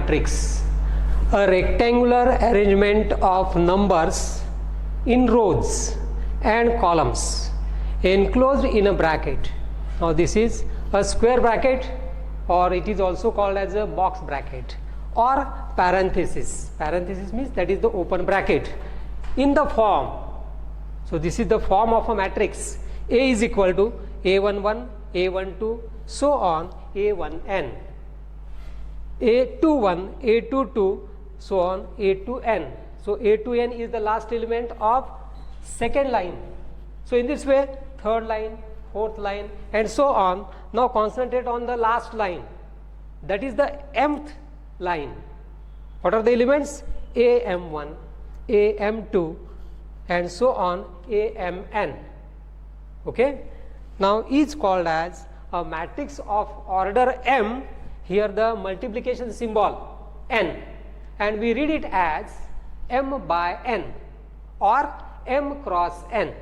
matrix, a rectangular arrangement of numbers in rows and columns enclosed in a bracket. Now this is a square bracket, or it is also called as a box bracket or parenthesis. Parenthesis means that is the open bracket in the form. So this is the form of a matrix. A is equal to A11, A12, so on A1n, A21, A22, so on A to n. So A to n is the last element of second line. So in this way, third line, fourth line, and so on. Now concentrate on the last line, that is the mth line. What are the elements? AM1, AM2, and so on AMN. Okay. Now is called as a matrix of order m. Here the multiplication symbol n, and we read it as m by n or m cross n.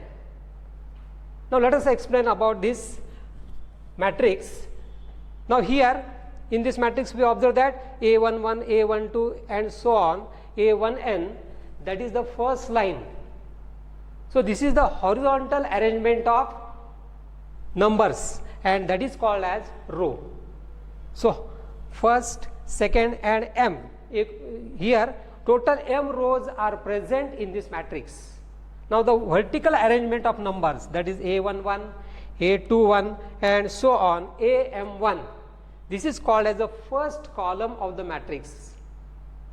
Now let us explain about this matrix. Now here in this matrix we observe that A11, A12, and so on A1n, that is the first line. So this is the horizontal arrangement of numbers, and that is called as row. So first, second, and m. Here total m rows are present in this matrix. Now the vertical arrangement of numbers, that is A11, A21, and so on AM1, this is called as the first column of the matrix.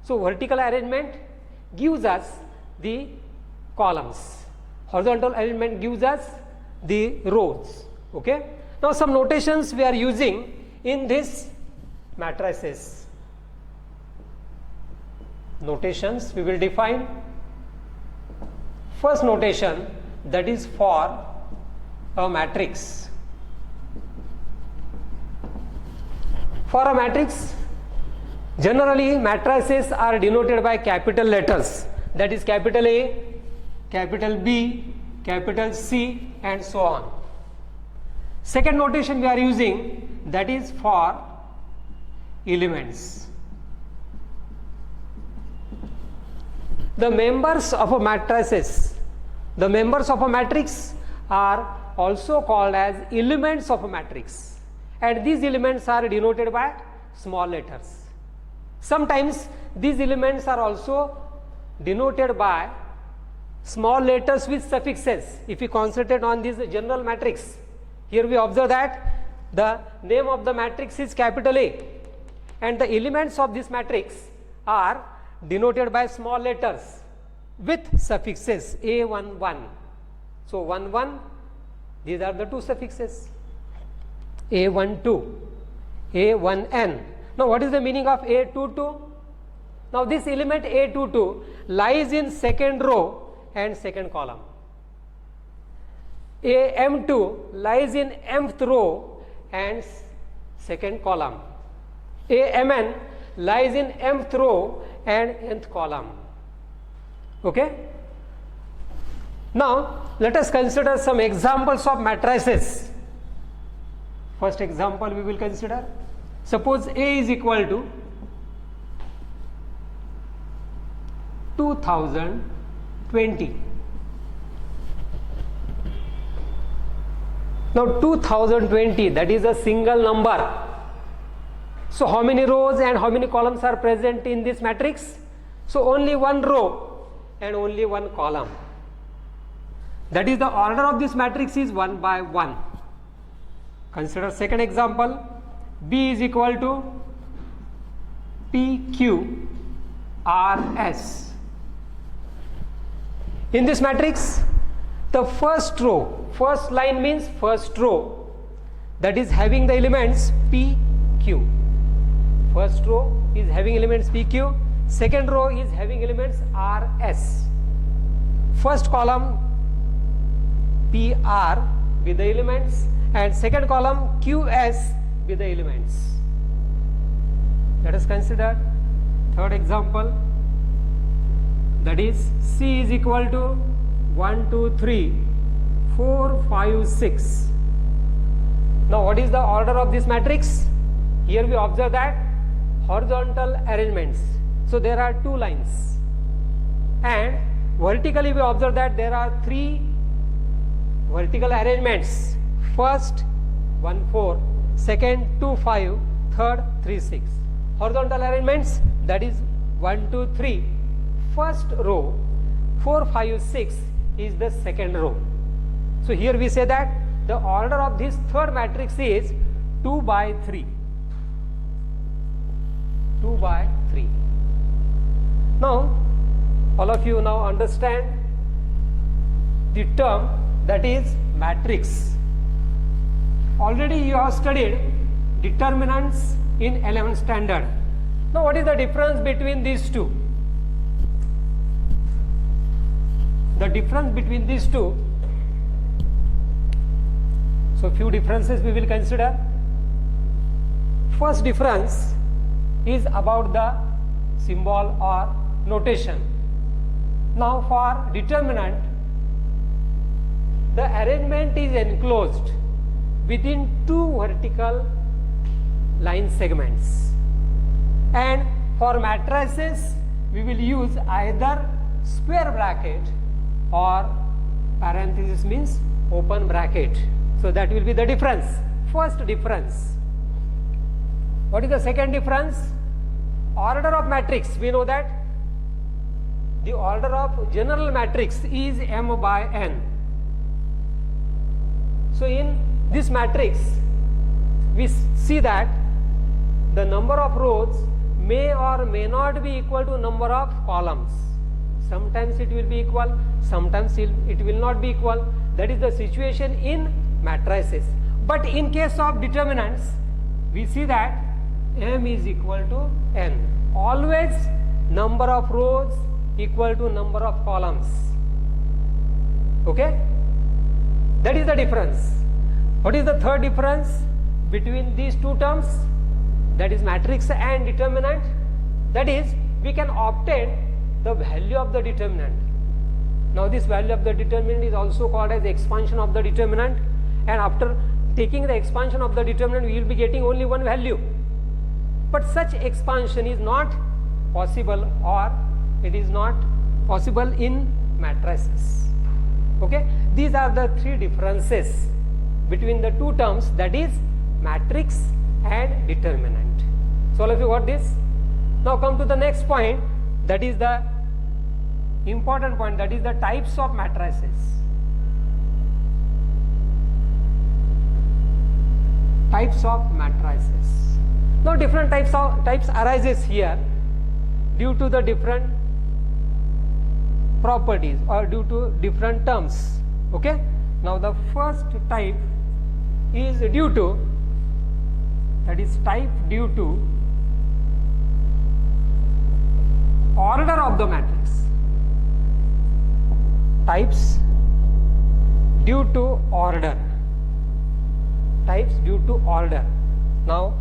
So vertical arrangement gives us the columns, horizontal arrangement gives us the rows. Okay. Now some notations we are using in this matrices. Notations we will define. First notation, that is for a matrix. For a matrix, generally matrices are denoted by capital letters, that is capital A, capital B, capital C, and so on. Second notation we are using, that is for elements. The members of a matrices, the members of a matrix are also called as elements of a matrix, and these elements are denoted by small letters. Sometimes these elements are also denoted by small letters with suffixes. If we concentrate on this general matrix, here we observe that the name of the matrix is capital A, and the elements of this matrix are denoted by small letters with suffixes A11. So 11, these are the two suffixes, A12, A1n. Now what is the meaning of A22? Now this element A22 lies in second row and second column. AM2 lies in mth row and second column. AMN lies in mth row and nth column. Okay. Now let us consider some examples of matrices. First example we will consider. Suppose A is equal to 2020. Now 2020, that is a single number. So how many rows and how many columns are present in this matrix? So only one row and only one column. That is the order of this matrix is 1 by 1. Consider second example. B is equal to PQRS. In this matrix, the first row, first line means first row, that is having the elements PQ. First row is having elements PQ, second row is having elements RS. First column PR with the elements, and second column QS with the elements. Let us consider third example, that is C is equal to 1, 2, 3, 4, 5, 6. Now what is the order of this matrix? Here we observe that horizontal arrangements. So there are two lines, and vertically we observe that there are three vertical arrangements. First 1 4, second 2 5, third 3 6. Horizontal arrangements, that is 1 2 3. First row 4 5 6 is the second row. So here we say that the order of this third matrix is 2 by 3. 2 by 3. Now all of you now understand the term that is matrix. Already you have studied determinants in 11th standard. Now what is the difference between these two? The difference between these two, so few differences we will consider. First difference is about the symbol or notation. Now for determinant, the arrangement is enclosed within two vertical line segments, and for matrices we will use either square bracket or parenthesis, means open bracket. So that will be the difference, first difference. What is the second difference? Order of matrix. We know that the order of general matrix is m by n. So in this matrix we see that the number of rows may or may not be equal to number of columns. Sometimes it will be equal, sometimes it will not be equal. That is the situation in matrices. But in case of determinants, we see that m is equal to n. Always number of rows equal to number of columns. Okay? That is the difference. What is the third difference between these two terms? That is matrix and determinant. That is, we can obtain the value of the determinant. Now this value of the determinant is also called as expansion of the determinant, and after taking the expansion of the determinant we will be getting only one value. But such expansion is not possible, or it is not possible in matrices. Okay, these are the three differences between the two terms, that is matrix and determinant. So all of you got this? Now come to the next point, that is the important point, that is the types of matrices. Types of matrices. Now different types arises here due to the different properties or due to different terms. Okay. Now the first type is due to, that is type due to order of the matrix. Types due to order. Types due to order. Now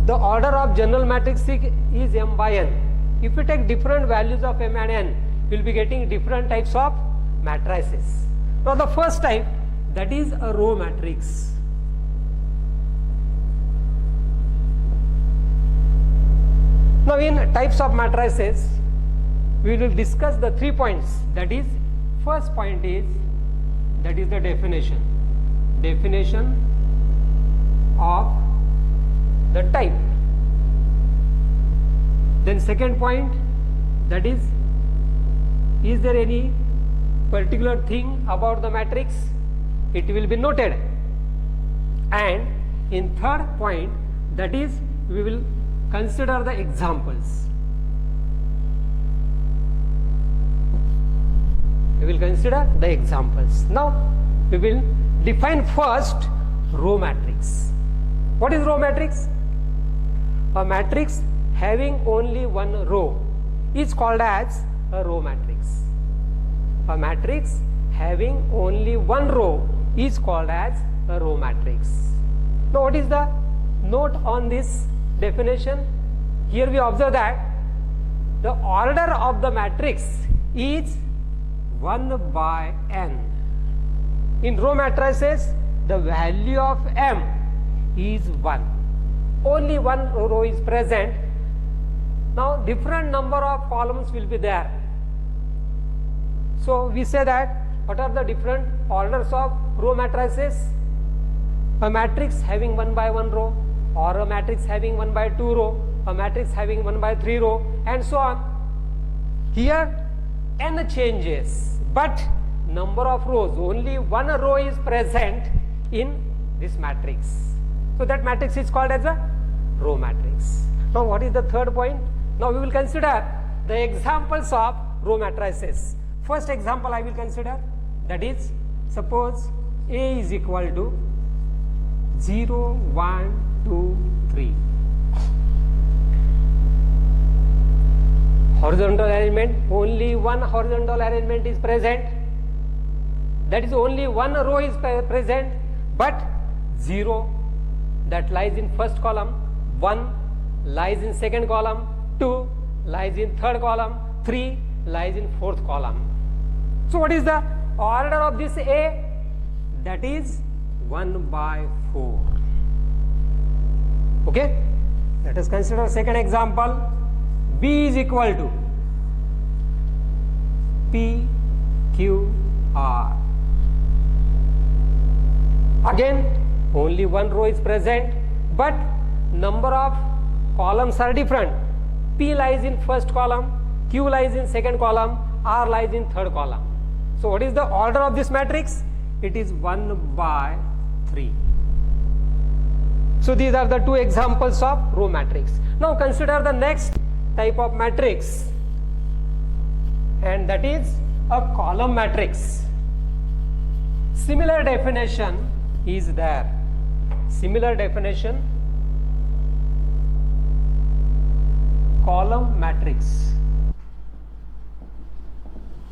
the order of general matrix is m by n. If we take different values of m and n, we will be getting different types of matrices. Now the first type, that is a row matrix. Now in types of matrices, we will discuss the 3 points. That is, first point is, that is the definition. Definition of the type. Then second point, that is there any particular thing about the matrix? It will be noted. And in third point, that is, we will consider the examples. We will consider the examples. Now we will define first row matrix. What is row matrix? A matrix having only one row is called as a row matrix. A matrix having only one row is called as a row matrix. Now what is the note on this definition? Here we observe that the order of the matrix is 1 by n. In row matrices, the value of m is 1. only one row is present. Now different number of columns will be there. So we say that what are the different orders of row matrices? A matrix having 1 by 1 row, or a matrix having 1 by 2 row, a matrix having 1 by 3 row, and so on. Here n changes, but number of rows, only one row is present in this matrix. So that matrix is called as a row matrix. Now what is the third point? Now we will consider the examples of row matrices. First example I will consider, that is, suppose A is equal to 0, 1, 2, 3. Horizontal arrangement, only one horizontal arrangement is present. That is, only one row is present, but 0 that lies in first column, 1 lies in second column, 2 lies in third column, 3 lies in fourth column. So what is the order of this A? That is 1 by 4. Okay, let us consider second example. B is equal to P, Q, R. Again, only one row is present, but number of columns are different. P lies in first column, Q lies in second column, R lies in third column. So what is the order of this matrix? It is 1 by 3. So these are the two examples of row matrix. Now consider the next type of matrix, and that is a column matrix. Similar definition is there. Similar definition, column matrix.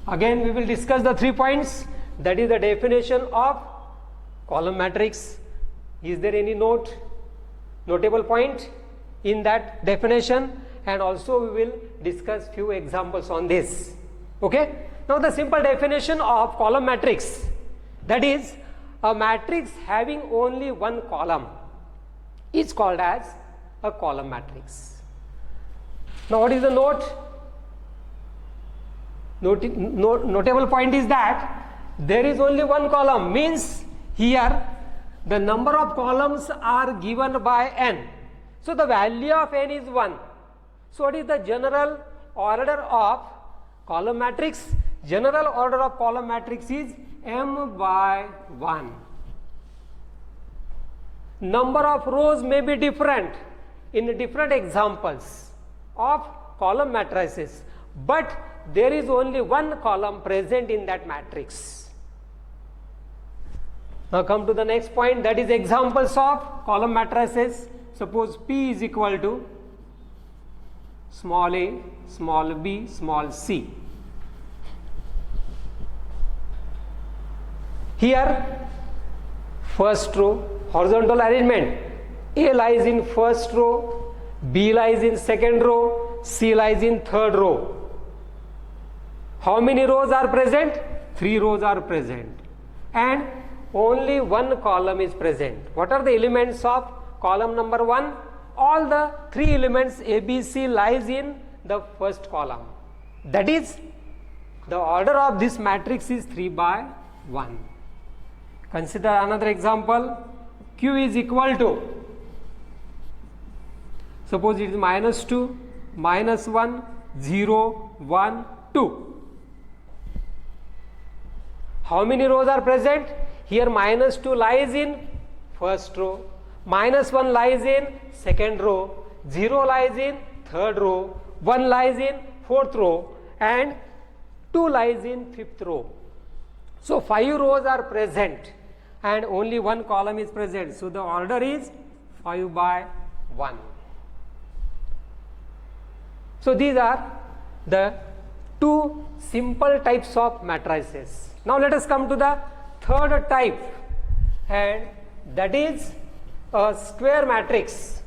Again we will discuss the 3 points, that is the definition of column matrix. Is there any notable point in that definition? And also we will discuss few examples on this. Okay, now the simple definition of column matrix, that is a matrix having only one column is called as a column matrix. Now what is the notable point is that there is only one column, means here the number of columns are given by n. So the value of n is 1. So what is the general order of column matrix? General order of column matrix is m by 1. Number of rows may be different in different examples of column matrices, but there is only one column present in that matrix. Now come to the next point, that is examples of column matrices. Suppose P is equal to small a, small b, small c. Here first row, horizontal arrangement, A lies in first row, B lies in second row, C lies in third row. How many rows are present? 3 rows are present, and only one column is present. What are the elements of column number 1? All the 3 elements A, B, C lies in the first column. That is, the order of this matrix is 3 by 1. Consider another example. Q is equal to, suppose it is -2, -1, 0, 1, 2. How many rows are present? Here -2 lies in first row, -1 lies in second row, 0 lies in third row, 1 lies in fourth row, and 2 lies in fifth row. So 5 rows are present and only one column is present. So the order is 5 by 1. So these are the 2 simple types of matrices. Now let us come to the third type, and that is a square matrix.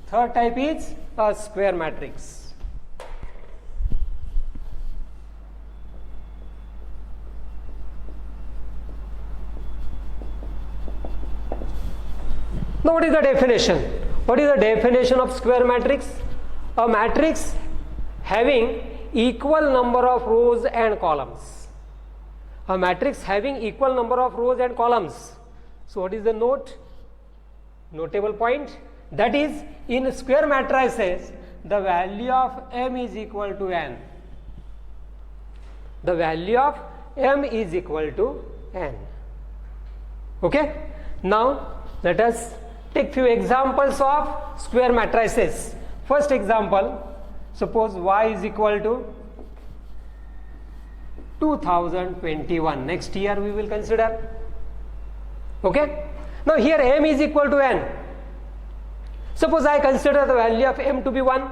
Third type is a square matrix. Now what is the definition? What is the definition of square matrix? A matrix having equal number of rows and columns. A matrix having equal number of rows and columns. So what is the notable point? That is, in square matrices, the value of m is equal to n. The value of m is equal to n. Okay? Now let us take few examples of square matrices. First example, suppose y is equal to 2021. Next year we will consider. Okay? Now here m is equal to n. Suppose I consider the value of m to be 1,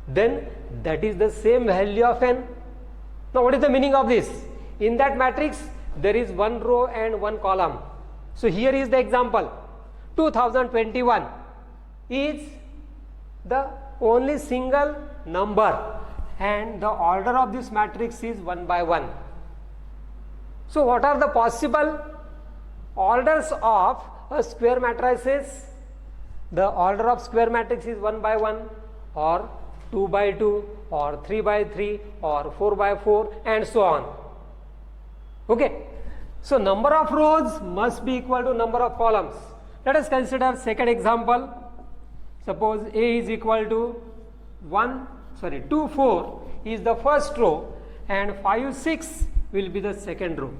then that is the same value of n. Now what is the meaning of this? In that matrix there is one row and one column. So here is the example. 2021 is the only single number and the order of this matrix is 1 by 1. So what are the possible orders of a square matrices? The order of square matrix is 1 by 1 or 2 by 2 or 3 by 3 or 4 by 4 and so on. Okay. So number of rows must be equal to number of columns. Let us consider second example. Suppose A is equal to 2 4 is the first row and 5 6 will be the second row.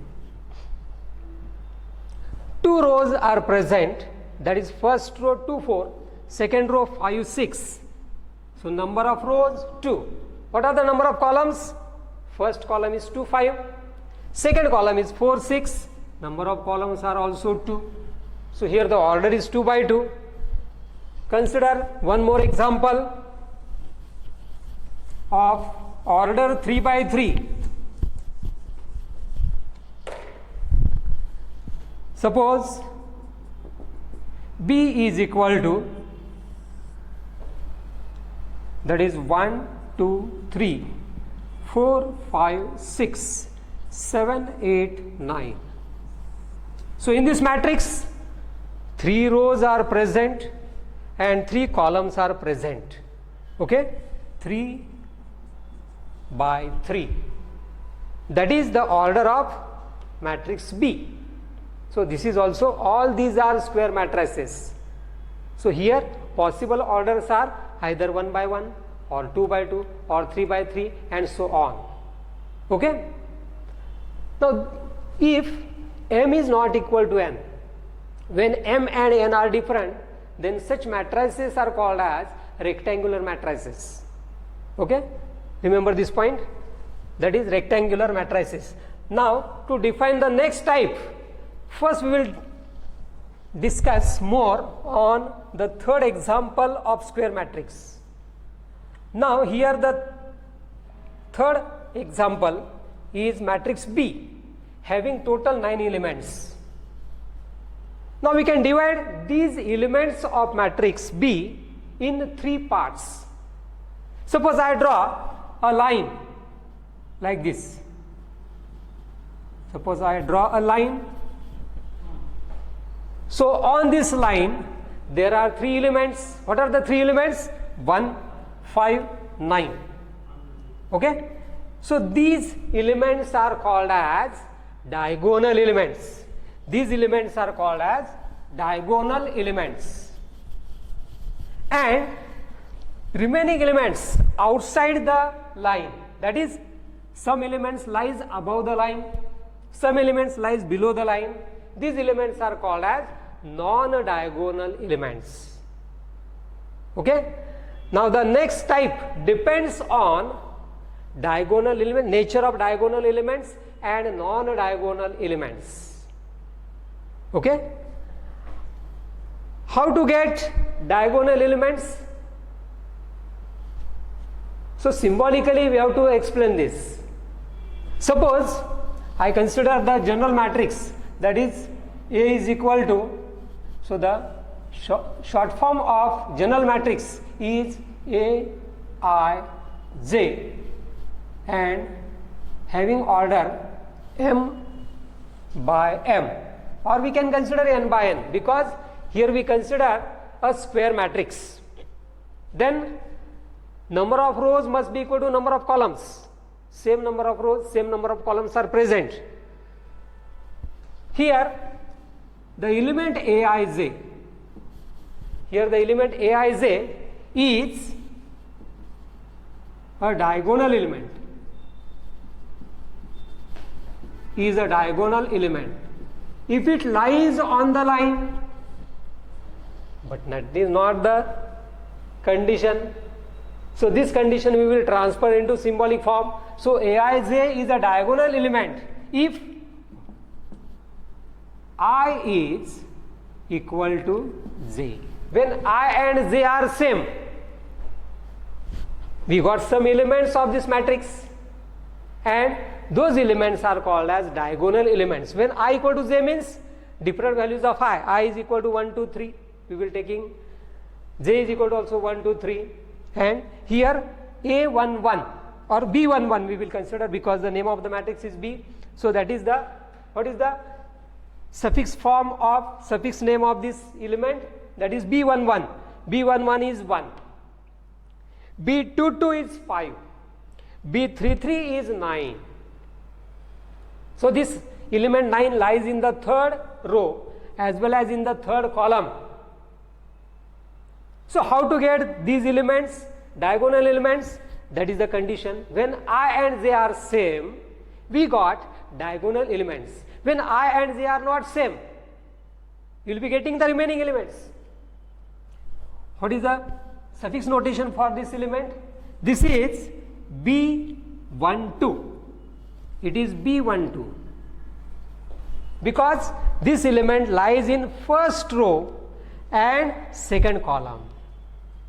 Two rows are present, that is first row 2 4, second row 5 6. So number of rows 2. What are the number of columns? First column is 2 5, second column is 4 6. Number of columns are also 2. So here the order is 2 by 2. Consider one more example of order 3 by 3. Suppose B is equal to, that is 1 2 3 4 5 6 7 8 9. So in this matrix 3 rows are present and 3 columns are present. Okay, 3 by 3, that is the order of matrix B. So this is also, all these are square matrices. So here possible orders are either 1 by 1 or 2 by 2 or 3 by 3 and so on. Okay. Now if m is not equal to n, when m and n are different, then such matrices are called as rectangular matrices. Okay, remember this point, that is rectangular matrices. Now to define the next type, first we will discuss more on the third example of square matrix. Now here the third example is matrix B having total 9 elements. Now we can divide these elements of matrix B in 3 parts. Suppose I draw a line like this. Suppose I draw a line. So on this line there are 3 elements. What are the 3 elements? 1, 5, 9. Okay. So these elements are called as diagonal elements. These elements are called as diagonal elements. And remaining elements outside the line, that is, some elements lies above the line, some elements lies below the line. These elements are called as non-diagonal elements. Okay. Now the next type depends on diagonal element, nature of diagonal elements and non-diagonal elements. Okay. How to get diagonal elements? So symbolically we have to explain this. Suppose I consider the general matrix, that is A is equal to, so the short form of general matrix is A I J and having order m by m, or we can consider n by n, because here we consider a square matrix, then number of rows must be equal to number of columns. Same number of rows, same number of columns are present. Here the element Aij, here the element Aij is a diagonal element, is a diagonal element if it lies on the line, but that is not the condition. So this condition we will transfer into symbolic form. So Aij is a diagonal element if I is equal to j. When I and j are same, we got some elements of this matrix and those elements are called as diagonal elements. When I equal to j means different values of I is equal to 1, 2, 3, we will taking j is equal to also 1, 2, 3, and here A11 or B11 we will consider because the name of the matrix is B. So that is the, what is the suffix form of, suffix name of this element? That is B11. B11 is 1. B22 is 5. B33 is 9. So this element 9 lies in the third row as well as in the third column. So how to get these elements, diagonal elements? That is the condition. When I and j are same, we got diagonal elements. When I and j are not same, you will be getting the remaining elements. What is the suffix notation for this element? This is B12. It is B12 because this element lies in first row and second column.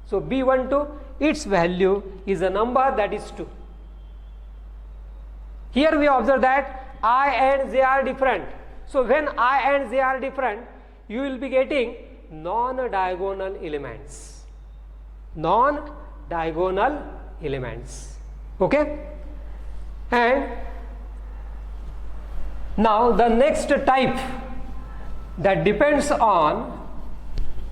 So B12, its value is a number that is 2. Here we observe that I and j are different. So when I and j are different, you will be getting non-diagonal elements. Non-diagonal elements. Okay? And now the next type that depends on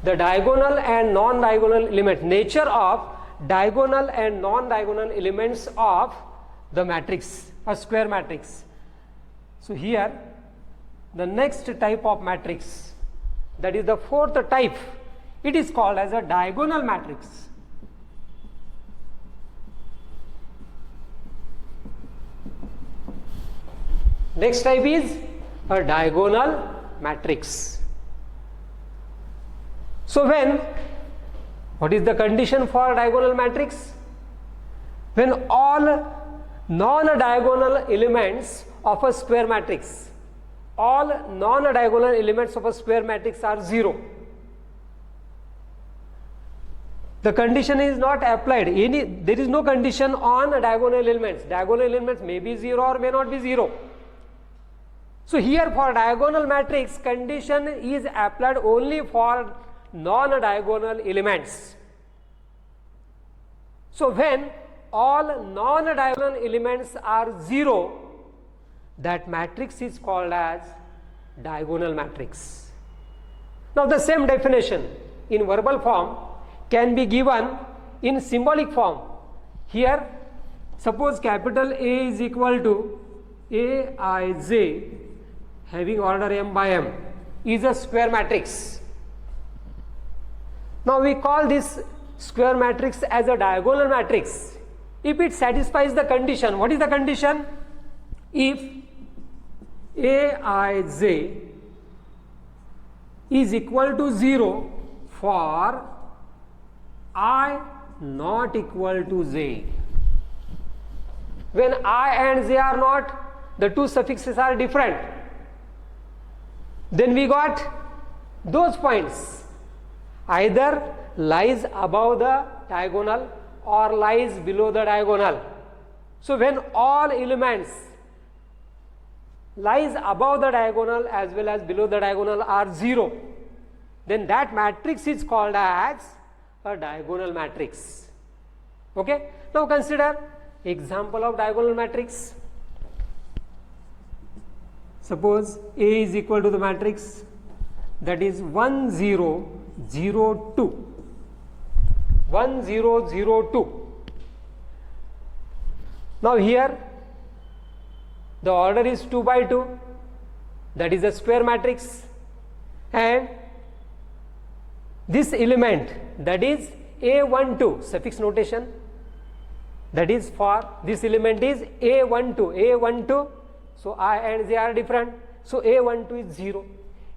the diagonal and non-diagonal element, nature of diagonal and non-diagonal elements of the matrix, a square matrix. So here the next type of matrix, that is the fourth type, it is called as a diagonal matrix. Next type is a diagonal matrix. So what is the condition for diagonal matrix? When all non-diagonal elements of a square matrix, all non-diagonal elements of a square matrix are 0. The condition is not applied. There is no condition on diagonal elements. Diagonal elements may be 0 or may not be 0. So here for diagonal matrix, condition is applied only for non-diagonal elements. So when all non-diagonal elements are 0, that matrix is called as diagonal matrix. Now the same definition in verbal form can be given in symbolic form. Here suppose capital A is equal to Aij having order m by m is a square matrix. Now we call this square matrix as a diagonal matrix if it satisfies the condition. What is the condition? If Aij is equal to 0 for I not equal to j. When I and j are not, the two suffixes are different, then we got those points either lies above the diagonal or lies below the diagonal. So when all elements lies above the diagonal as well as below the diagonal are 0, then that matrix is called as a diagonal matrix. Okay? Now consider example of diagonal matrix. Suppose A is equal to the matrix that is 1, 0, 0 2, 1 0 0 2. Now here the order is 2 by 2, that is a square matrix, and this element, that is A12, suffix notation, that is for this element is A12, so I and J are different, so A12 is 0,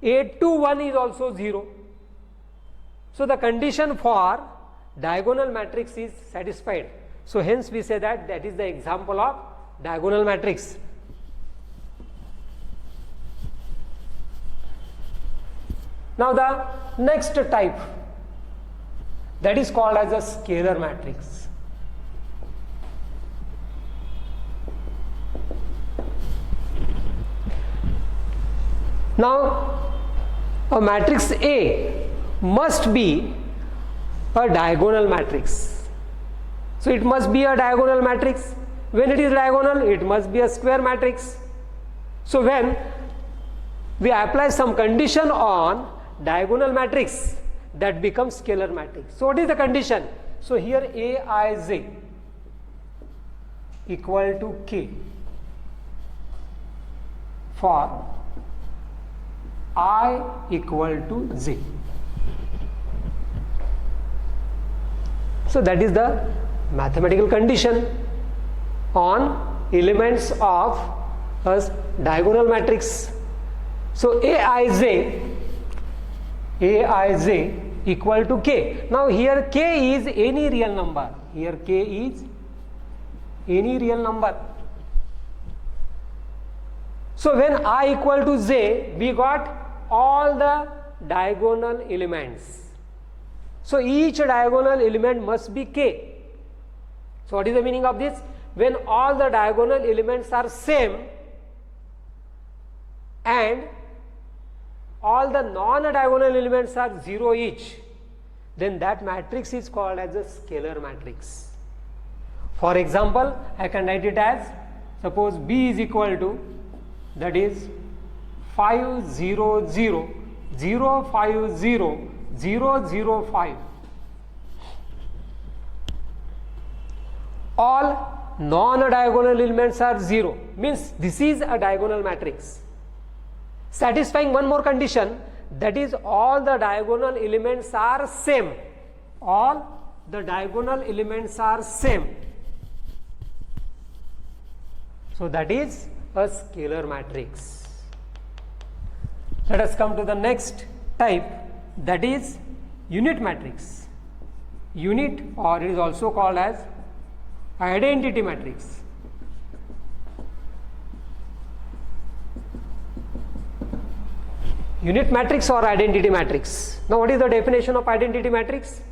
A21 is also 0. So the condition for diagonal matrix is satisfied. So hence we say that that is the example of diagonal matrix. Now the next type, that is called as a scalar matrix. Now a matrix A must be a diagonal matrix. So it must be a diagonal matrix. When it is diagonal, it must be a square matrix. So when we apply some condition on diagonal matrix, that becomes scalar matrix. So what is the condition? So here Aij equal to K for I equal to J. So that is the mathematical condition on elements of a diagonal matrix. So Aij equal to K. Now here K is any real number. Here K is any real number. So when I equal to J, we got all the diagonal elements. So each diagonal element must be K. So what is the meaning of this? When all the diagonal elements are same and all the non-diagonal elements are 0 each, then that matrix is called as a scalar matrix. For example, I can write it as, suppose B is equal to, that is 5 0 0 0 5 0 0 0 5. All non-diagonal elements are 0, means this is a diagonal matrix. Satisfying one more condition, that is all the diagonal elements are same. All the diagonal elements are same. So that is a scalar matrix. Let us come to the next type, that is unit matrix. Unit, or it is also called as identity matrix. Unit matrix or identity matrix. Now what is the definition of identity matrix?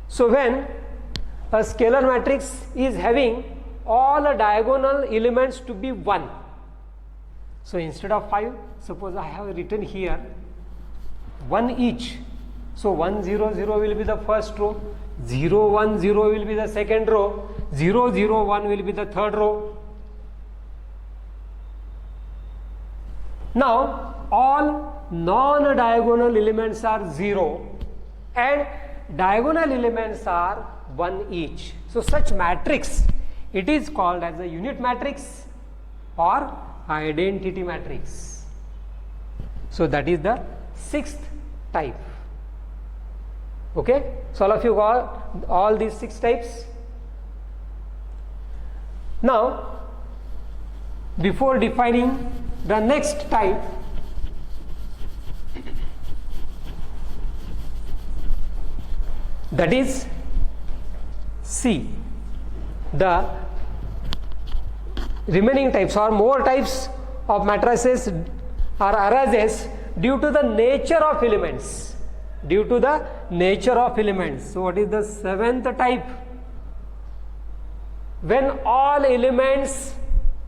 So when a scalar matrix is having all the diagonal elements to be 1. So instead of 5, suppose I have written here 1 each. So 1 0 0 will be the first row, 0 1 0 will be the second row, 0 0 1 will be the third row. Now all non-diagonal elements are 0 and diagonal elements are 1 each. So such matrix, it is called as a unit matrix or identity matrix. So that is the 6th type. Okay, so all of you got all these 6 types. Now before defining the next type, that is C, the remaining types or more types of matrices arises due to the nature of elements. Due to the nature of elements. So what is the 7th type? When all elements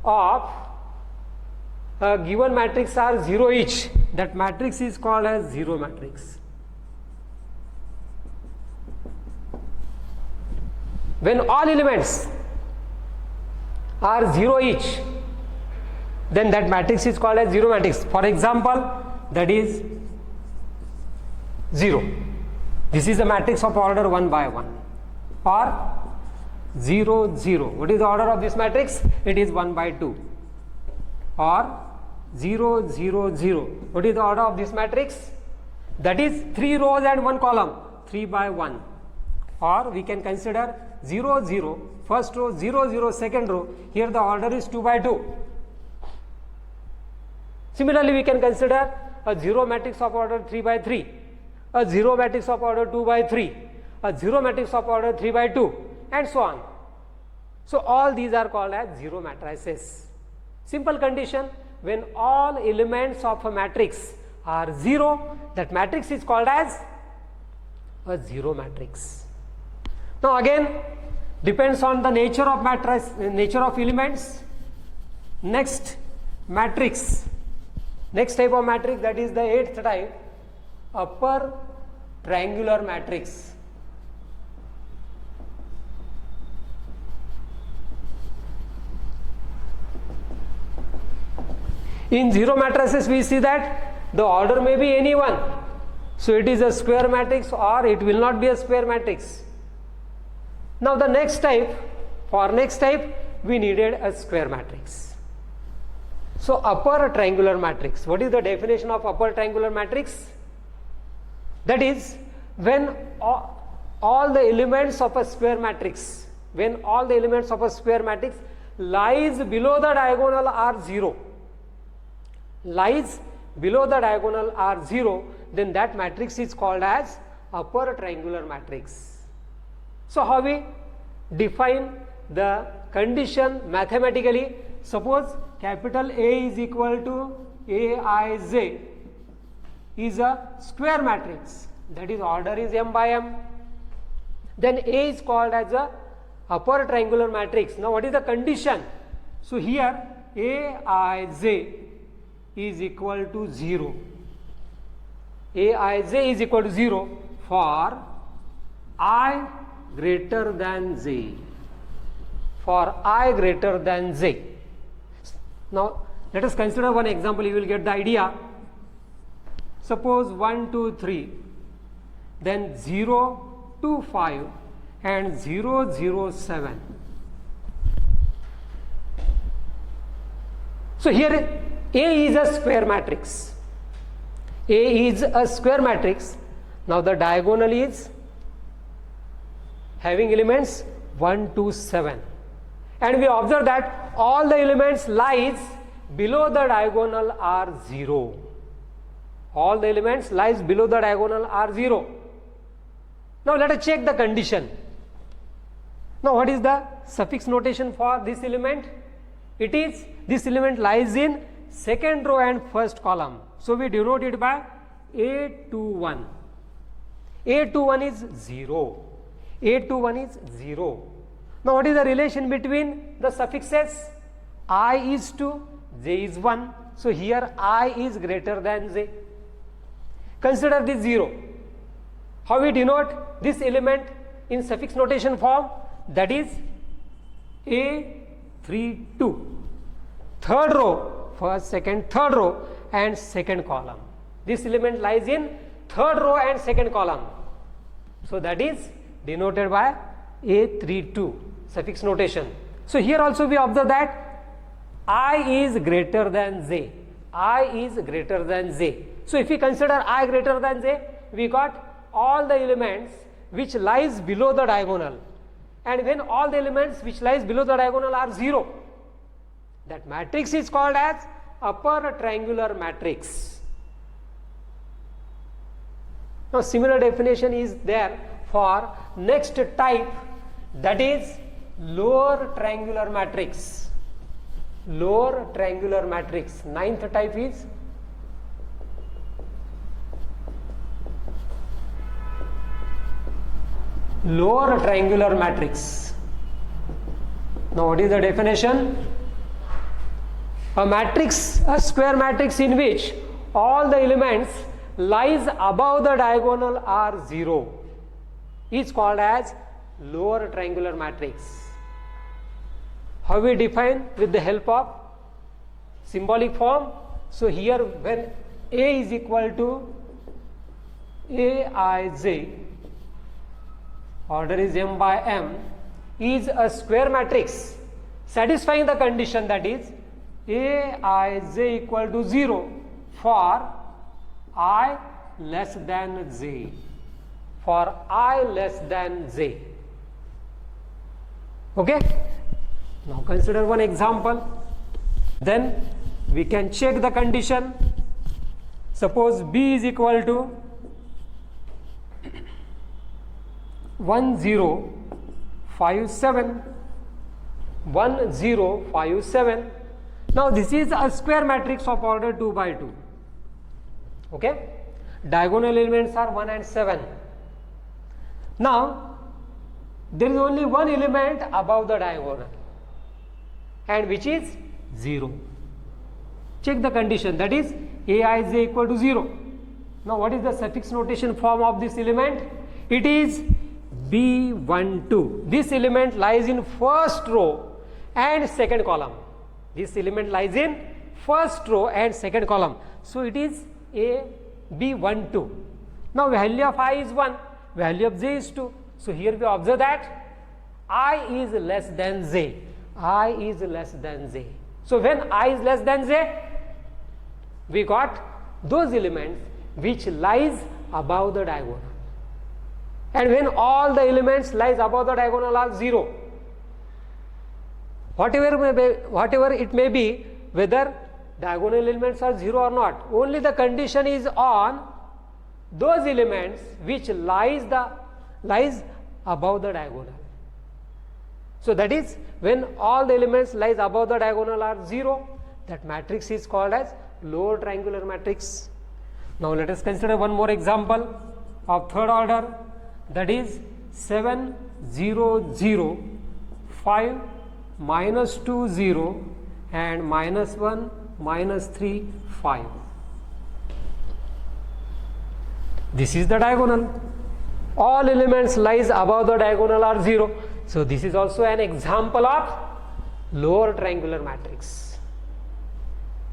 of a given matrix are 0 each, that matrix is called as 0 matrix. When all elements are 0 each, then that matrix is called as 0 matrix. For example, that is 0. This is the matrix of order 1 by 1 or 0 0. What is the order of this matrix? It is 1 by 2 or 0 0 0. What is the order of this matrix? That is 3 rows and 1 column, 3 by 1. Or we can consider 0 0 first row, 0 0 second row. Here the order is 2 by 2. Similarly, we can consider a 0 matrix of order 3 by 3, a 0 matrix of order 2 by 3, a 0 matrix of order 3 by 2, and so on. So all these are called as 0 matrices. Simple condition: when all elements of a matrix are 0, that matrix is called as a 0 matrix. Now again, depends on the nature of matrix, nature of elements. Next matrix, next type of matrix, that is the 8th type, upper triangular matrix. In 0 matrices we see that the order may be any one. So it is a square matrix or it will not be a square matrix. Now the next type, for next type we needed a square matrix. So upper triangular matrix. What is the definition of upper triangular matrix? That is when all the elements of a square matrix, when all the elements of a square matrix lies below the diagonal are 0, lies below the diagonal are 0, then that matrix is called as upper triangular matrix. So how we define the condition mathematically? Suppose capital A is equal to Aij is a square matrix, that is order is m by m, then A is called as a upper triangular matrix. Now what is the condition? So here Aij is equal to 0. Aij is equal to 0 for I greater than j, for I greater than j. Now let us consider one example, you will get the idea. Suppose 1 2 3, then 0 2 5 and 0 0 7. So here A is a square matrix. A is a square matrix. Now the diagonal is having elements 1 2 7, and we observe that all the elements lies below the diagonal are 0. All the elements lies below the diagonal are 0. Now let us check the condition. Now what is the suffix notation for this element? It is, this element lies in second row and first column. So we denote it by A21. A21 is 0. A21 is 0. Now what is the relation between the suffixes? I is 2, j is 1. So here I is greater than j. Consider this 0. How we denote this element in suffix notation form? That is A32. Third row, first, second, third row and second column. This element lies in third row and second column. So that is denoted by A32 suffix notation. So here also we observe that I is greater than j. I is greater than j. So if we consider I greater than j, we got all the elements which lies below the diagonal. And when all the elements which lies below the diagonal are 0, that matrix is called as upper triangular matrix. Now similar definition is there for next type, that is lower triangular matrix. Lower triangular matrix. Ninth type is lower triangular matrix. Now what is the definition? A matrix, a square matrix in which all the elements lies above the diagonal are 0 is called as lower triangular matrix. How we define? With the help of symbolic form. So here when A is equal to Aij, order is m by m, is a square matrix satisfying the condition, that is Aij equal to 0 for I less than j, for I less than j. Okay, now consider one example, then we can check the condition. Suppose B is equal to 1057, 1057. Now this is a square matrix of order 2 by 2. Okay, diagonal elements are 1 and 7. Now there is only one element above the diagonal, and which is 0. Check the condition, that is Aij equal to 0. Now what is the suffix notation form of this element? It is B12. This element lies in first row and second column. This element lies in first row and second column. So it is a B12. Now value of I is 1, value of j is 2. So here we observe that I is less than j. I is less than j. So when I is less than j, we got those elements which lies above the diagonal. And when all the elements lies above the diagonal are 0, whatever it may be, whether diagonal elements are 0 or not, only the condition is on those elements which lies above the diagonal. So that is when all the elements lies above the diagonal are 0, that matrix is called as lower triangular matrix. Now let us consider one more example of third order, that is 7 0 0 5 minus 2 0 and minus 1 minus 3 5. This is the diagonal. All elements lies above the diagonal are 0. So this is also an example of lower triangular matrix.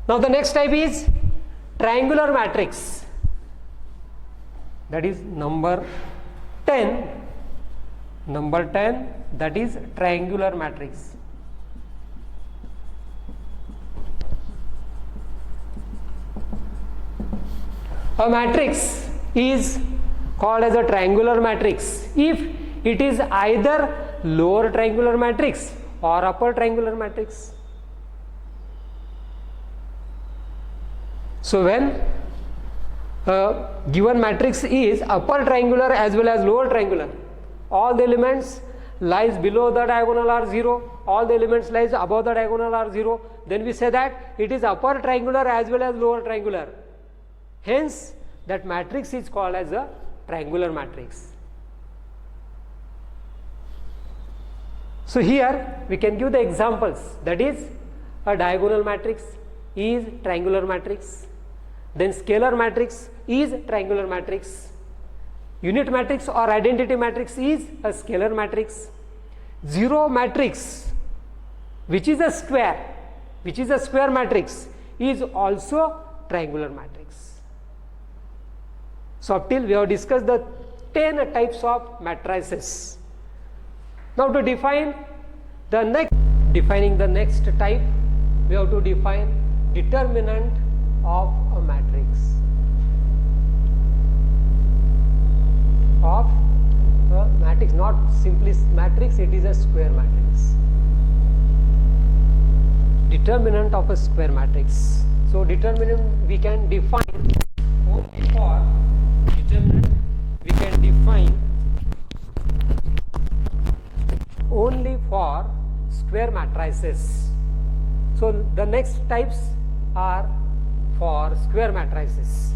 Now the next type is triangular matrix, that is number 10. Number 10, that is triangular matrix. A matrix is called as a triangular matrix if it is either lower triangular matrix or upper triangular matrix. So when given matrix is upper triangular as well as lower triangular, all the elements lies below the diagonal are 0, all the elements lies above the diagonal are 0, then we say that it is upper triangular as well as lower triangular. Hence that matrix is called as a triangular matrix. So here we can give the examples, that is a diagonal matrix is triangular matrix, then scalar matrix is triangular matrix, unit matrix or identity matrix is a scalar matrix, zero matrix which is a square matrix is also triangular matrix. So up till we have discussed the 10 types of matrices. Now to define the next type, we have to define determinant of a matrix. Of a matrix, not simply matrix, it is a square matrix. Determinant of a square matrix. So determinant we can define only for determinant we can define only for square matrices. So the next types are for square matrices.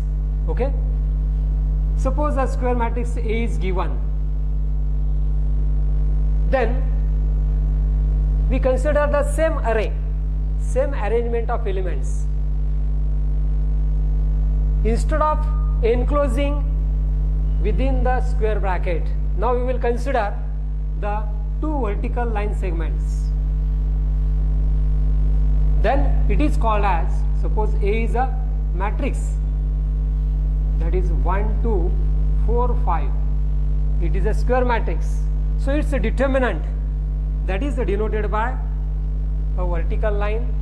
Okay, suppose a square matrix A is given, then we consider the same array, same arrangement of elements. Instead of enclosing within the square bracket, now we will consider the two vertical line segments. Then it is called as, suppose A is a matrix, that is 1 2 4, 5. It is a square matrix. So its determinant, that is denoted by a vertical line,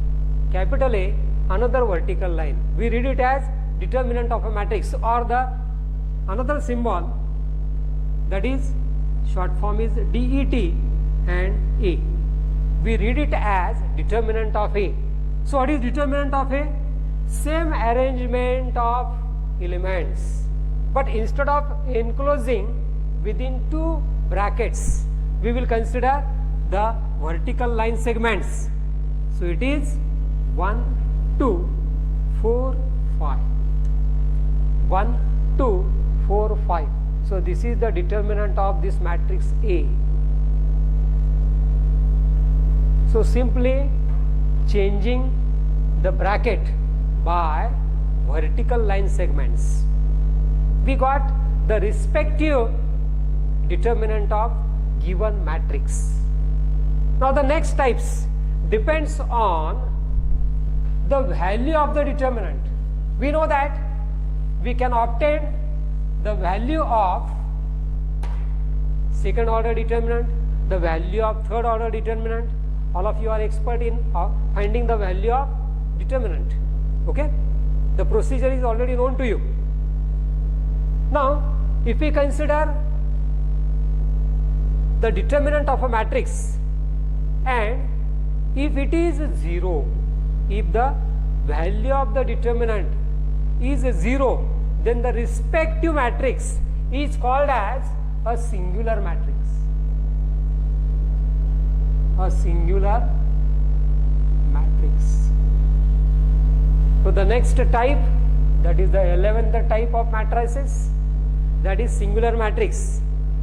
capital A, another vertical line. We read it as determinant of a matrix, or the another symbol, that is short form is DET and A. We read it as determinant of A. So what is determinant of A? Same arrangement of elements, but instead of enclosing within two brackets, we will consider the vertical line segments. So it is 1, 2, 4, 5. 1, 2, 4, 5. So this is the determinant of this matrix A. So simply changing the bracket by vertical line segments, we got the respective determinant of given matrix. Now the next types depends on the value of the determinant. We know that we can obtain the value of second order determinant, the value of third order determinant. All of you are expert in finding the value of determinant. Okay, the procedure is already known to you. Now if we consider the determinant of a matrix, and if it is 0, if the value of the determinant is 0, then the respective matrix is called as a singular matrix. A singular matrix. So the next type, that is the 11th type of matrices, that is singular matrix.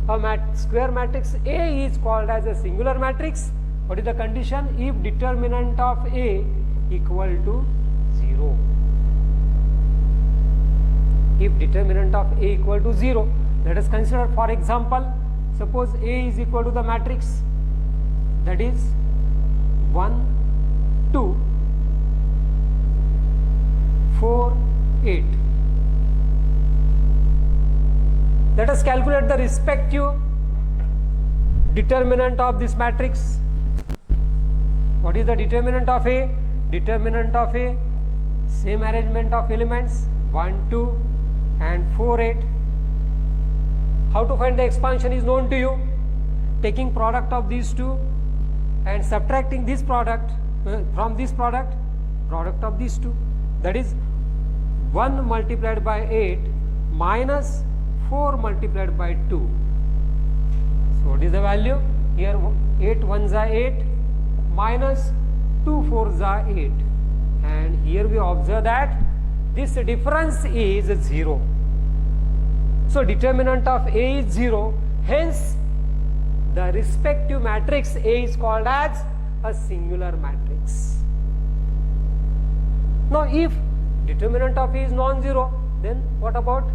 A square matrix A is called as a singular matrix. What is the condition? If determinant of A equal to 0. If determinant of A equal to 0, let us consider, for example, suppose A is equal to the matrix, that is 1, 2, 4, 8. Let us calculate the respective determinant of this matrix. What is the determinant of A? Determinant of A, same arrangement of elements, 1, 2 and 4, 8. How to find the expansion is known to you. Taking product of these two and subtracting this product from this product of these two, that is 1 multiplied by 8 minus 4 multiplied by 2. So what is the value? Here 8 1s are 8 minus 2 4s are 8, and here we observe that this difference is 0. So determinant of A is 0, hence the respective matrix A is called as a singular matrix. Now if determinant of A is non-zero, then what about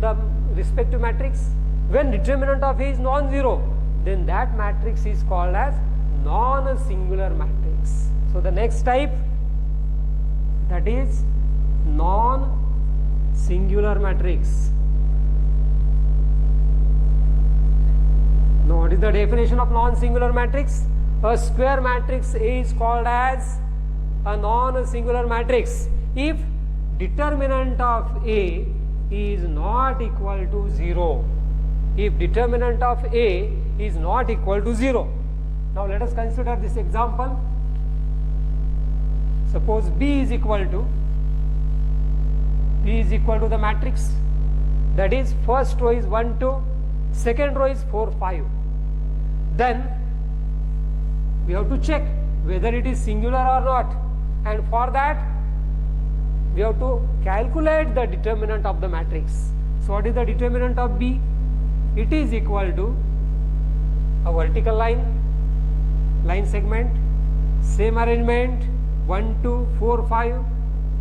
the respective matrix? When determinant of A is non-zero, then that matrix is called as non-singular matrix. So the next type, that is non-singular matrix. Now what is the definition of non-singular matrix? A square matrix A is called as a non-singular matrix if determinant of A is not equal to 0. If determinant of A is not equal to 0. Now let us consider this example. Suppose B is equal to the matrix, that is first row is 1 2, second row is 4 5. Then we have to check whether it is singular or not, and for that we have to calculate the determinant of the matrix. So what is the determinant of B? It is equal to a vertical line segment, same arrangement, 1 2 4 5.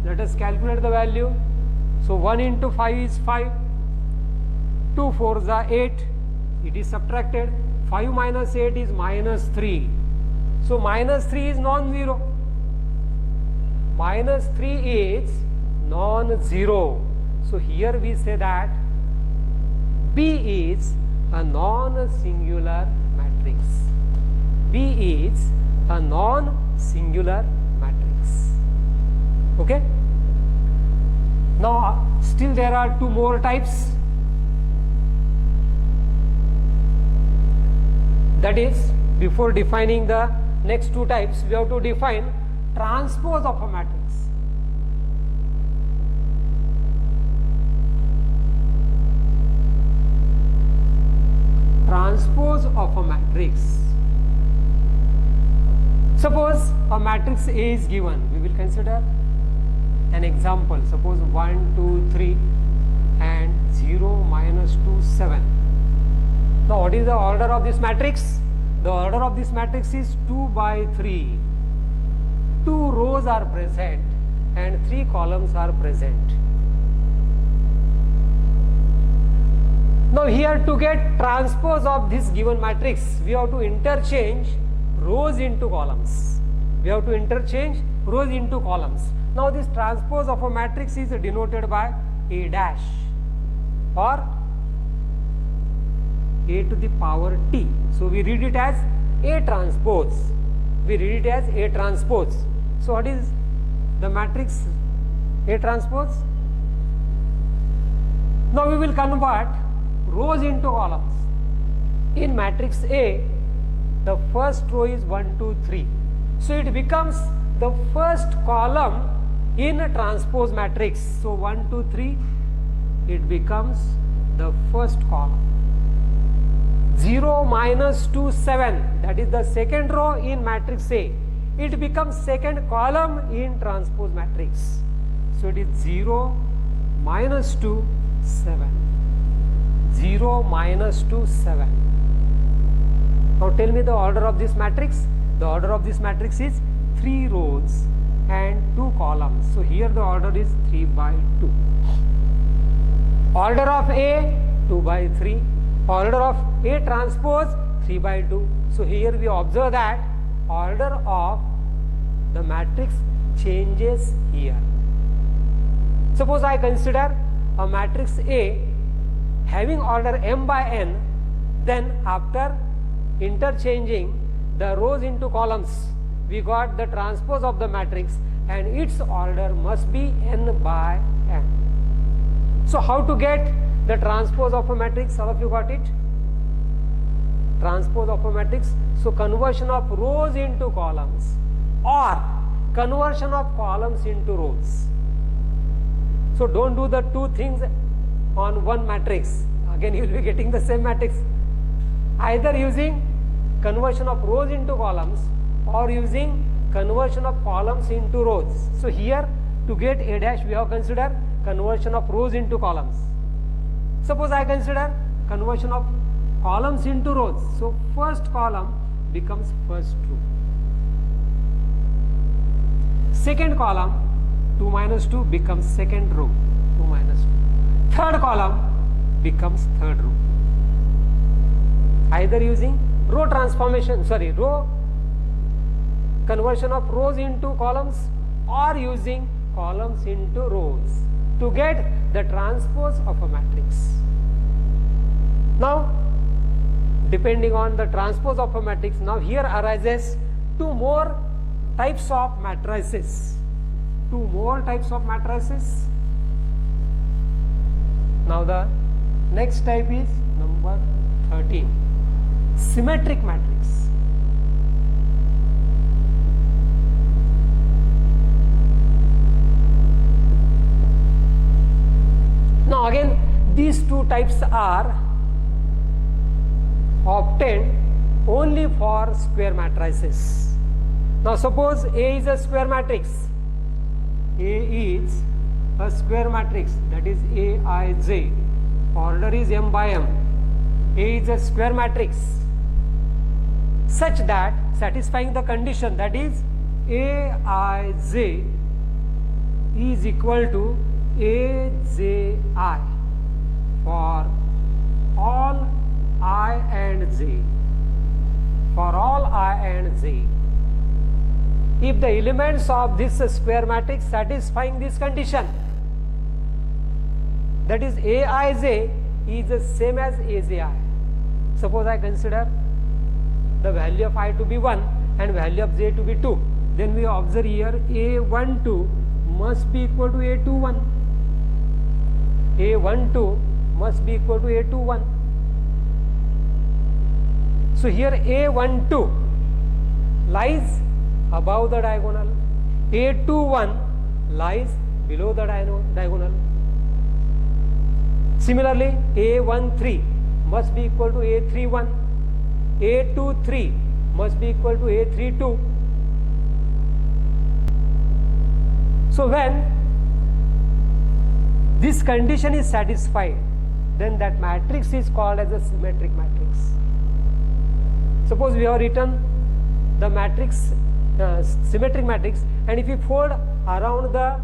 Let us calculate the value. So 1 into 5 is 5, 2 4s are 8, it is subtracted, 5 minus 8 is minus 3. So minus 3 is non-zero. Minus 3 is non-zero. So here we say that B is a non-singular matrix. B is a non-singular matrix. Okay? Now, still there are two more types. That is, before defining the next two types, we have to define transpose of a matrix. Transpose of a matrix. Suppose a matrix A is given. We will consider an example. Suppose 1, 2, 3 and 0, -2, 7. Now, what is the order of this matrix? The order of this matrix is 2 by 3. 2 rows are present and 3 columns are present. Now, here to get transpose of this given matrix, we have to interchange rows into columns. We have to interchange rows into columns. Now, this transpose of a matrix is denoted by A dash or A to the power T. So, we read it as A transpose. We read it as A transpose. So, what is the matrix A transpose? Now, we will convert rows into columns. In matrix A, the first row is 1, 2, 3. So, it becomes the first column in a transpose matrix. So, 1, 2, 3, it becomes the first column. 0, -2, 7, that is the second row in matrix A. It becomes second column in transpose matrix. So, it is 0, -2, 7. 0, -2, 7. Now, tell me the order of this matrix. The order of this matrix is 3 rows and 2 columns. So, here the order is 3 by 2. Order of A 2 by 3. Order of A transpose 3 by 2. So, here we observe that order of the matrix changes here. Suppose I consider a matrix A having order m by n, then after interchanging the rows into columns, we got the transpose of the matrix and its order must be n by n. So, how to get the transpose of a matrix? All of you got it? Transpose of a matrix. So, conversion of rows into columns or conversion of columns into rows. So, don't do the two things on one matrix. Again, you will be getting the same matrix. Either using conversion of rows into columns or using conversion of columns into rows. So, here to get A dash, we have considered conversion of rows into columns. Suppose I consider conversion of columns into rows. So, first column becomes first row. Second column 2 minus 2 becomes second row. 2 minus 2. Third column becomes third row. Either using row transformation, row conversion of rows into columns or using columns into rows to get the transpose of a matrix. Now, depending on the transpose of a matrix, now here arises two more types of matrices. Two more types of matrices. Now, the next type is number 13, symmetric matrix. Now, again, these two types are obtained only for square matrices. Now, suppose A is a square matrix. A is a square matrix, that is Aij. Order is m by m. A is a square matrix such that satisfying the condition, that is Aij is equal to Aj for all I and j. For all I and j. If the elements of this square matrix satisfying this condition, that is Aij is the same as AJI. Suppose I consider the value of I to be 1 and value of J to be 2. Then we observe here A12 must be equal to A21. A12 must be equal to A21. So here A12 lies above the diagonal, A21 lies below the diagonal. Similarly, A13 must be equal to A31, A23 must be equal to A32. So when this condition is satisfied, then that matrix is called as a symmetric matrix. Suppose we have written the matrix, symmetric matrix, and if we fold around the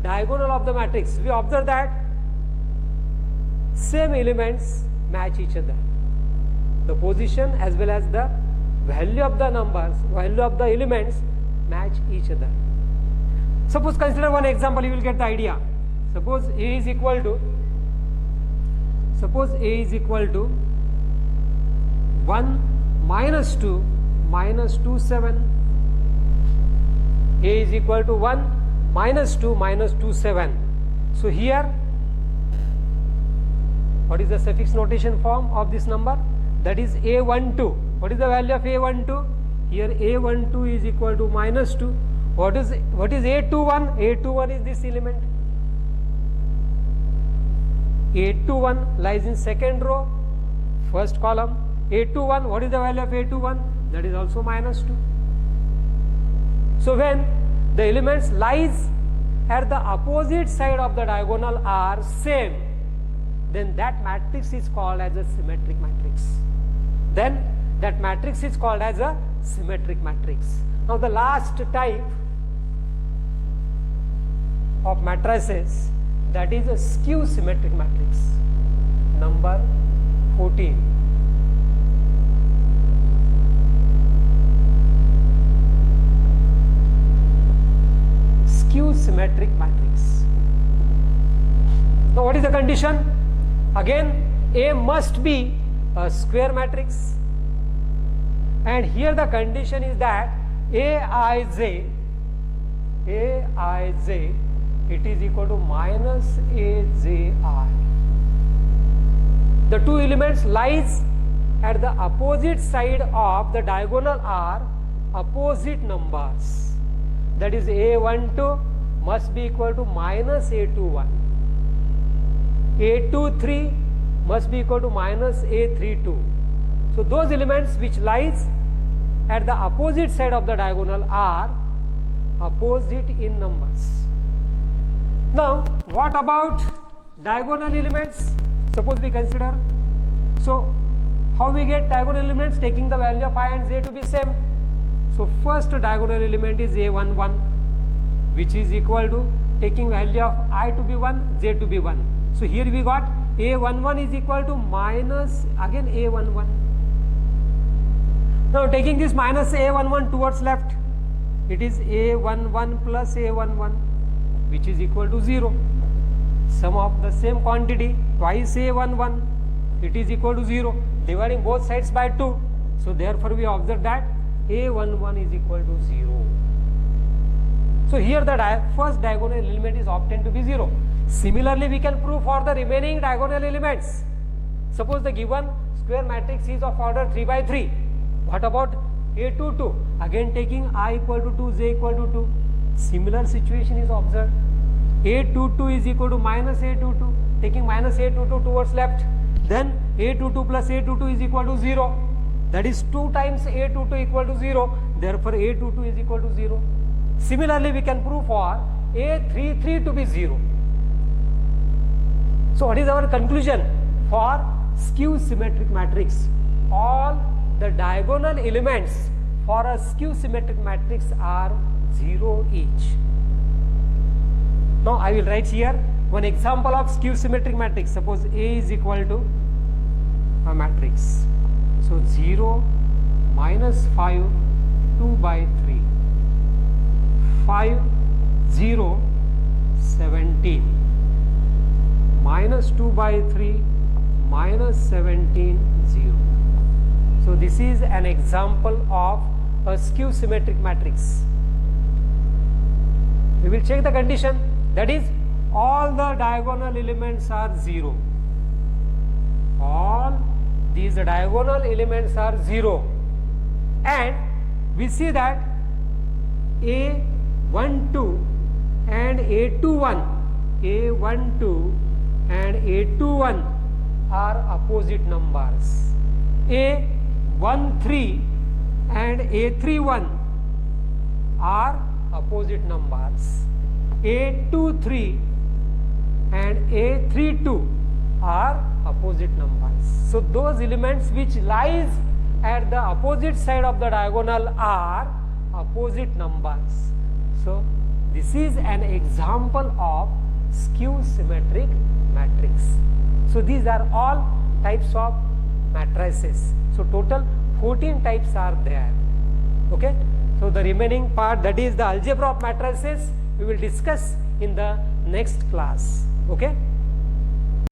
diagonal of the matrix, we observe that same elements match each other. The position as well as the value of the numbers, value of the elements match each other. Suppose consider one example, you will get the idea. Suppose A is equal to 1 minus 2 minus 2 7. A is equal to 1 minus 2 minus 2 7. So here, what is the suffix notation form of this number? That is A12. What is the value of A12? Here A12 is equal to minus 2. What is A21? A21 is this element. A21 lies in second row, first column. A21, what is the value of A21? That is also minus 2. So when the elements lies at the opposite side of the diagonal are same, then that matrix is called as a symmetric matrix. Then that matrix is called as a symmetric matrix. Now the last type of matrices, that is a skew symmetric matrix, number 14. Skew symmetric matrix. Now what is the condition? Again, A must be a square matrix, and here the condition is that Aij, it is equal to minus Aji. The two elements lies at the opposite side of the diagonal are opposite numbers. That is A12 must be equal to minus A21. A23 must be equal to minus A32. So those elements which lies at the opposite side of the diagonal are opposite in numbers. Now what about diagonal elements? Suppose we consider, so how we get diagonal elements? Taking the value of I and j to be same. So first diagonal element is A11, which is equal to taking value of I to be 1, j to be 1. So here we got A11 is equal to minus again A11. Now taking this minus A11 towards left, it is A11 plus A11, which is equal to 0. Sum of the same quantity twice A11, it is equal to 0, dividing both sides by 2. So therefore we observe that A11 is equal to 0. So here the first diagonal element is obtained to be 0. Similarly, we can prove for the remaining diagonal elements. Suppose the given square matrix is of order 3 by 3. What about A22? Again taking I equal to 2, j equal to 2. Similar situation is observed. A22 is equal to minus A22. Taking minus A22 towards left. Then A22 plus A22 is equal to 0. That is 2 times A22 equal to 0. Therefore, A22 is equal to 0. Similarly, we can prove for A33 to be 0. So what is our conclusion for skew symmetric matrix? All the diagonal elements for a skew symmetric matrix are 0 each. Now I will write here one example of skew symmetric matrix. Suppose A is equal to a matrix. So 0, minus 5, 2 by 3, 5, 0, 17. Minus 2 by 3, minus 17, 0. So this is an example of a skew symmetric matrix. We will check the condition, that is all the diagonal elements are 0. All these diagonal elements are 0, and we see that A12 and A21, A12 and A21 are opposite numbers. A13 and A31 are opposite numbers. A23 and A32 are opposite numbers. So those elements which lies at the opposite side of the diagonal are opposite numbers. So this is an example of skew symmetric matrix. So these are all types of matrices. So total 14 types are there. Okay. So the remaining part, that is the algebra of matrices, we will discuss in the next class. Okay.